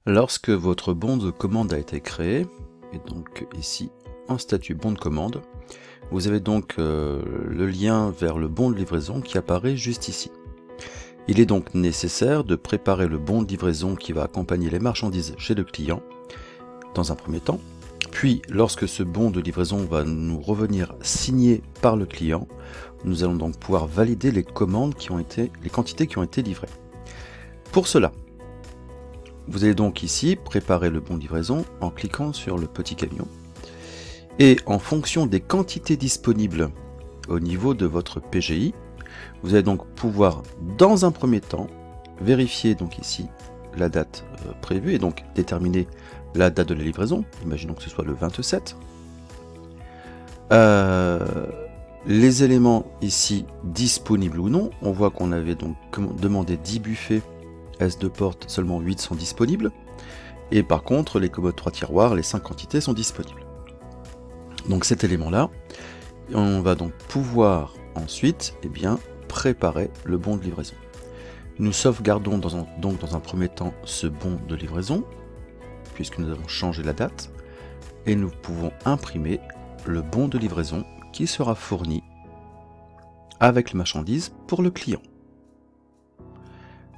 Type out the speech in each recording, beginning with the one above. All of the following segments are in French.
Lorsque votre bon de commande a été créé, et donc ici en statut bon de commande, vous avez donc le lien vers le bon de livraison qui apparaît juste ici. Il est donc nécessaire de préparer le bon de livraison qui va accompagner les marchandises chez le client dans un premier temps. Puis, lorsque ce bon de livraison va nous revenir signé par le client, nous allons donc pouvoir valider les quantités qui ont été livrées. Pour cela, vous allez donc ici préparer le bon de livraison en cliquant sur le petit camion. Et en fonction des quantités disponibles au niveau de votre PGI, vous allez donc pouvoir, dans un premier temps, vérifier donc ici la date prévue et donc déterminer la date de la livraison. Imaginons que ce soit le 27. Les éléments ici disponibles ou non, on voit qu'on avait donc demandé 10 buffets S2 porte, seulement 8 sont disponibles. Et par contre, les commodes 3 tiroirs, les 5 quantités sont disponibles. Donc cet élément-là, on va donc pouvoir ensuite préparer le bon de livraison. Nous sauvegardons donc dans un premier temps ce bon de livraison, puisque nous avons changé la date, et nous pouvons imprimer le bon de livraison qui sera fourni avec les marchandises pour le client.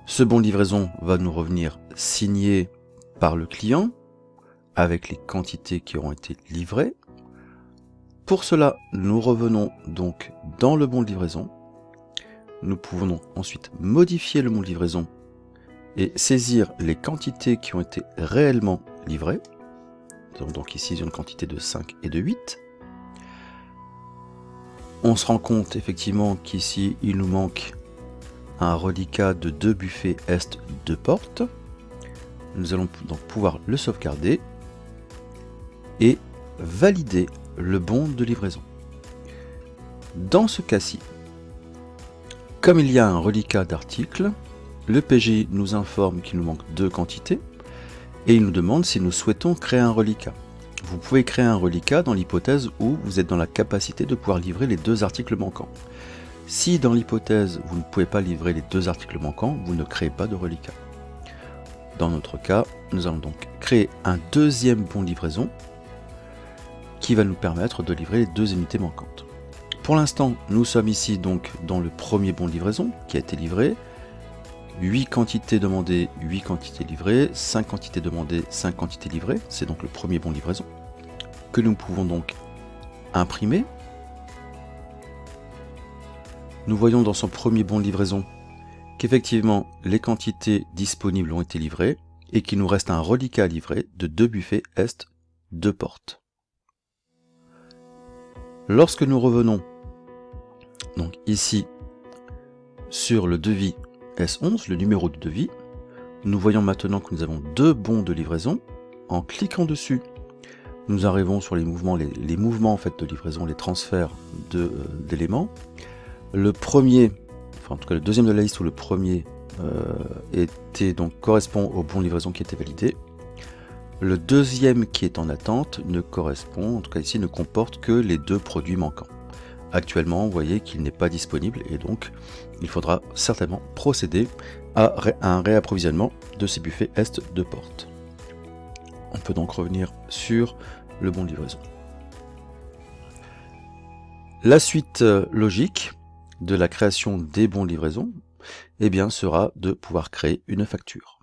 Ce bon de livraison va nous revenir signé par le client avec les quantités qui auront été livrées. Pour cela, nous revenons donc dans le bon de livraison. Nous pouvons donc ensuite modifier le bon de livraison et saisir les quantités qui ont été réellement livrées. Nous avons donc ici une quantité de 5 et de 8. On se rend compte effectivement qu'ici il nous manque un reliquat de 2 buffets Est 2 portes. Nous allons donc pouvoir le sauvegarder et valider le bon de livraison. Dans ce cas-ci, comme il y a un reliquat d'articles, le PGI nous informe qu'il nous manque 2 quantités et il nous demande si nous souhaitons créer un reliquat. Vous pouvez créer un reliquat dans l'hypothèse où vous êtes dans la capacité de pouvoir livrer les 2 articles manquants. Si dans l'hypothèse vous ne pouvez pas livrer les 2 articles manquants, vous ne créez pas de reliquat. Dans notre cas, nous allons donc créer un deuxième bon de livraison qui va nous permettre de livrer les 2 unités manquantes. Pour l'instant, nous sommes ici donc dans le premier bon de livraison qui a été livré. 8 quantités demandées, 8 quantités livrées, 5 quantités demandées, 5 quantités livrées. C'est donc le premier bon de livraison que nous pouvons donc imprimer. Nous voyons dans son premier bon de livraison qu'effectivement les quantités disponibles ont été livrées et qu'il nous reste un reliquat à livrer de 2 buffets Est 2 portes. Lorsque nous revenons donc ici sur le devis S11, le numéro de devis, nous voyons maintenant que nous avons 2 bons de livraison. En cliquant dessus, nous arrivons sur les mouvements en fait de livraison, les transferts d'éléments. Le premier, enfin en tout cas le deuxième de la liste ou le premier correspond au bon de livraison qui était validé. Le deuxième qui est en attente ne correspond, en tout cas ici ne comporte que les 2 produits manquants. Actuellement, vous voyez qu'il n'est pas disponible et donc il faudra certainement procéder à un réapprovisionnement de ces buffets Est 2 portes. On peut donc revenir sur le bon de livraison. La suite logique de la création des bons de livraison sera de pouvoir créer une facture.